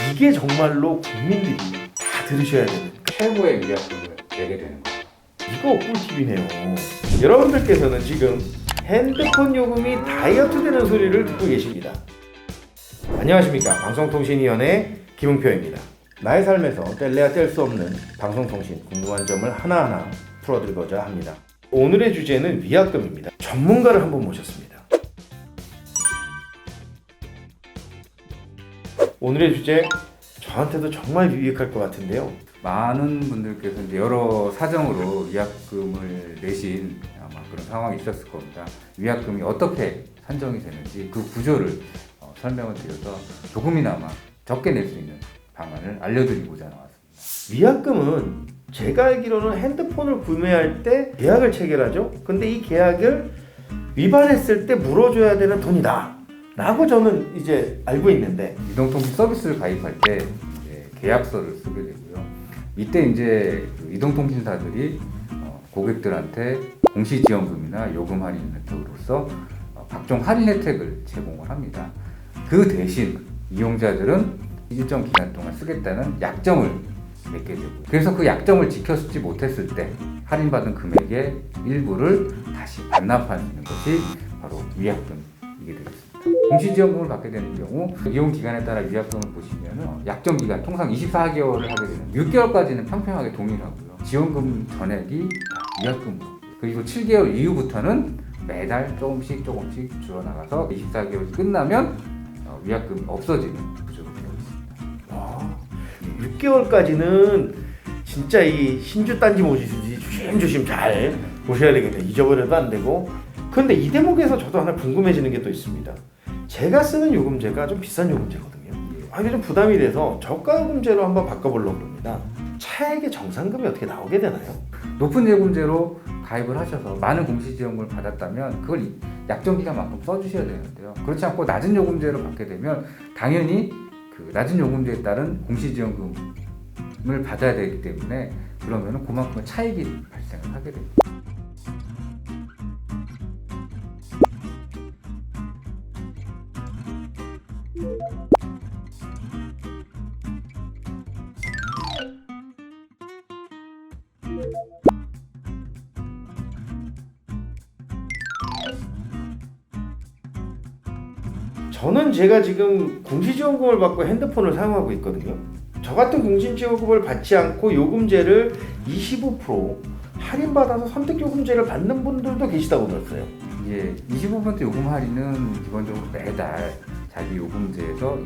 이게 정말로 국민들이 다 들으셔야 되는 최고의 위약금을 내게 되는 거예요. 이거 꿀팁이네요. 여러분들께서는 지금 핸드폰 요금이 다이어트 되는 소리를 듣고 계십니다. 안녕하십니까. 방송통신위원회 김웅표입니다. 나의 삶에서 뗄래야 뗄 수 없는 방송통신 궁금한 점을 하나하나 풀어드리고자 합니다. 오늘의 주제는 위약금입니다. 전문가를 한번 모셨습니다. 오늘의 주제 저한테도 정말 유익할 것 같은데요. 많은 분들께서 이제 여러 사정으로 위약금을 내신 아마 그런 상황이 있었을 겁니다. 위약금이 어떻게 산정이 되는지 그 구조를 설명을 드려서 조금이나마 적게 낼 수 있는 방안을 알려드리고자 나왔습니다. 위약금은 제가 알기로는 핸드폰을 구매할 때 계약을 체결하죠. 근데 이 계약을 위반했을 때 물어줘야 되는 돈이다 라고 저는 이제 알고 있는데, 이동통신 서비스를 가입할 때 이제 계약서를 쓰게 되고요. 이때 이제 그 이동통신사들이 고객들한테 공시지원금이나 요금 할인 혜택으로서 각종 할인 혜택을 제공을 합니다. 그 대신 이용자들은 일정 기간 동안 쓰겠다는 약정을 맺게 되고, 그래서 그 약정을 지켰지 못했을 때 할인받은 금액의 일부를 다시 반납하는 것이 바로 위약금이게 되겠습니다. 공시지원금을 받게 되는 경우 이용 기간에 따라 위약금을 보시면 약정 기간 통상 24개월을 하게 되는 6개월까지는 평평하게 동일하고요. 지원금 전액이 위약금으로, 그리고 7개월 이후부터는 매달 조금씩 줄어나가서 24개월이 끝나면 위약금이 없어지는 구조로 되어 있습니다. 와, 6개월까지는 진짜 이 신주 딴지 모시듯이 조심조심 잘 보셔야 되겠네요. 잊어버려도 안 되고. 근데 이 대목에서 저도 하나 궁금해지는 게 또 있습니다. 제가 쓰는 요금제가 좀 비싼 요금제거든요. 이게 좀 부담이 돼서 저가 요금제로 한번 바꿔보려고 합니다. 차액의 정상금이 어떻게 나오게 되나요? 높은 요금제로 가입을 하셔서 많은 공시지원금을 받았다면 그걸 약정 기간만큼 써주셔야 되는데요. 그렇지 않고 낮은 요금제로 받게 되면 당연히 그 낮은 요금제에 따른 공시지원금을 받아야 되기 때문에 그러면은 그만큼의 차익이 발생을 하게 됩니다. 저는 제가 지금 공시지원금을 받고 핸드폰을 사용하고 있거든요. 저 같은 공시지원금을 받지 않고 요금제를 25% 할인받아서 선택요금제를 받는 분들도 계시다고 들었어요. 이제 25% 요금 할인은 기본적으로 매달 자기 요금제에서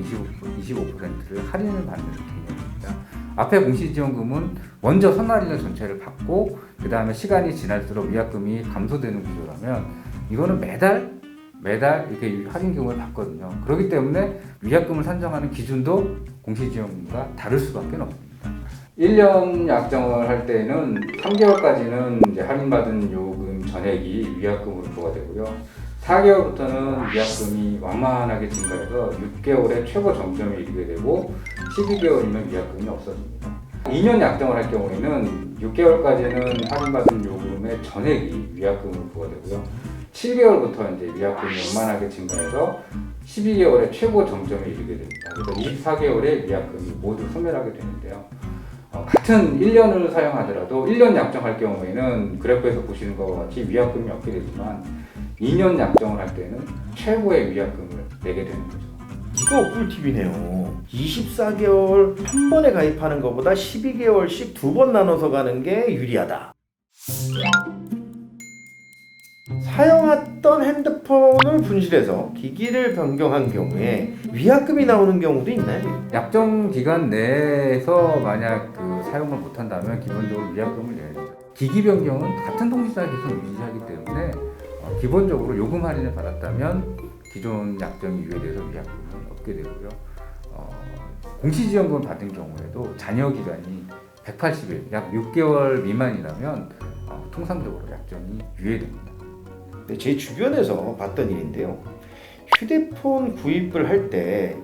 25%를 할인을 받는 개념입니다. 앞에 공시지원금은 먼저 선할인을 전체를 받고 그 다음에 시간이 지날수록 위약금이 감소되는 구조라면 이거는 매달 이렇게 할인 경우를 받거든요. 그렇기 때문에 위약금을 산정하는 기준도 공시지원금과 다를 수밖에 없습니다. 1년 약정을 할 때는 3개월까지는 이제 할인받은 요금 전액이 위약금으로 부과되고요. 4개월부터는 위약금이 완만하게 증가해서 6개월에 최고 정점에 이르게 되고 12개월이면 위약금이 없어집니다. 2년 약정을 할 경우에는 6개월까지는 할인받은 요금의 전액이 위약금으로 부과되고요. 7개월부터 이제 위약금이 완만하게 증가해서 12개월에 최고 정점에 이르게 됩니다. 그래서 24개월에 위약금이 모두 소멸하게 되는데요. 같은 1년을 사용하더라도 1년 약정할 경우에는 그래프에서 보시는 것과 같이 위약금이 없게 되지만 2년 약정을 할 때는 최고의 위약금을 내게 되는 거죠. 이거 꿀팁이네요. 24개월 한 번에 가입하는 것보다 12개월씩 두 번 나눠서 가는 게 유리하다. 사용했던 핸드폰을 분실해서 기기를 변경한 경우에 위약금이 나오는 경우도 있나요? 약정 기간 내에서 만약 그 사용을 못한다면 기본적으로 위약금을 내야 됩니다. 기기 변경은 같은 통신사에 계속 유지하기 때문에 기본적으로 요금 할인을 받았다면 기존 약정이 유예돼서 위약금을 얻게 되고요. 공시지원금을 받은 경우에도 잔여 기간이 180일, 약 6개월 미만이라면 통상적으로 약정이 유예됩니다. 네, 제 주변에서 봤던 일인데요. 휴대폰 구입을 할 때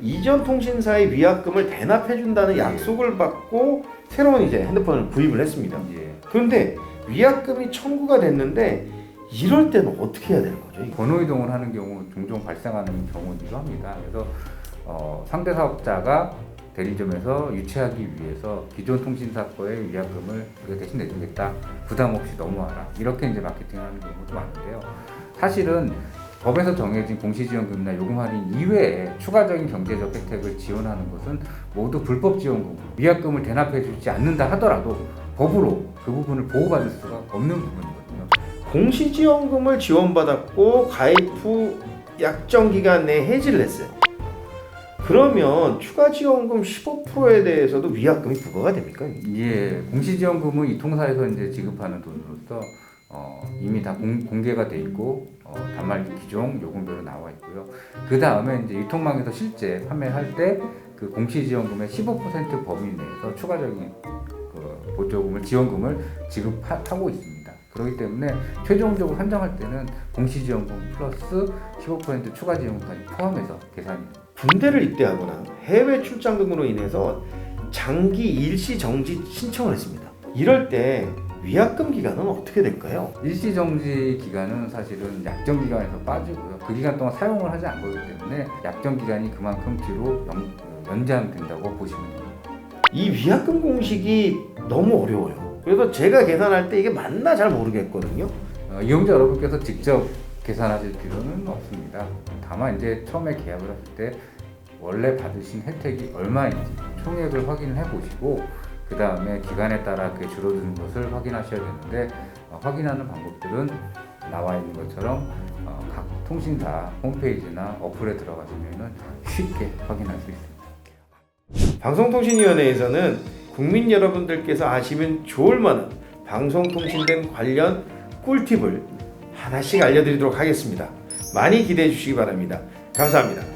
이전 통신사의 위약금을 대납해준다는 약속을 받고 새로운 이제 핸드폰을 구입을 했습니다. 예. 그런데 위약금이 청구가 됐는데 이럴 때는 어떻게 해야 되는 거죠? 번호 이동을 하는 경우 종종 발생하는 경우이기도 합니다. 그래서 상대 사업자가 대리점에서 유치하기 위해서 기존 통신사 거의 위약금을 우리가 대신 내주겠다, 부담 없이 넘어와라, 이렇게 이제 마케팅하는 경우도 많은데요. 사실은 법에서 정해진 공시지원금이나 요금 할인 이외에 추가적인 경제적 혜택을 지원하는 것은 모두 불법 지원금, 위약금을 대납해 주지 않는다 하더라도 법으로 그 부분을 보호받을 수가 없는 부분이거든요. 공시지원금을 지원받았고 가입 후 약정 기간 내에 해지를 했어요. 그러면 추가 지원금 15%에 대해서도 위약금이 부과가 됩니까? 예, 공시지원금은 이 통사에서 이제 지급하는 돈으로서 이미 다 공개가 돼 있고 단말기 기종 요금별로 나와 있고요. 그 다음에 이제 유통망에서 실제 판매할 때 그 공시지원금의 15% 범위 내에서 추가적인 그 보조금을 지원금을 지급하고 있습니다. 그렇기 때문에 최종적으로 한정할 때는 공시지원금 플러스 15% 추가 지원금까지 포함해서 계산이. 군대를 입대하거나 해외 출장 등으로 인해서 장기 일시 정지 신청을 했습니다. 이럴 때 위약금 기간은 어떻게 될까요? 일시정지 기간은 사실은 약정 기간에서 빠지고요. 그 기간 동안 사용을 하지 않고 있기 때문에 약정 기간이 그만큼 뒤로 연장된다고 보시면 됩니다. 이 위약금 공식이 너무 어려워요. 그래서 제가 계산할 때 이게 맞나 잘 모르겠거든요. 이용자 여러분께서 직접 계산하실 필요는 없습니다. 다만 이제 처음에 계약을 하실 때 원래 받으신 혜택이 얼마인지 총액을 확인해 보시고 그 다음에 기간에 따라 그게 줄어드는 것을 확인하셔야 되는데 확인하는 방법들은 나와 있는 것처럼 각 통신사 홈페이지나 어플에 들어가시면 쉽게 확인할 수 있습니다. 방송통신위원회에서는 국민 여러분들께서 아시면 좋을 만한 방송통신된 관련 꿀팁을 하나씩 알려드리도록 하겠습니다. 많이 기대해 주시기 바랍니다. 감사합니다.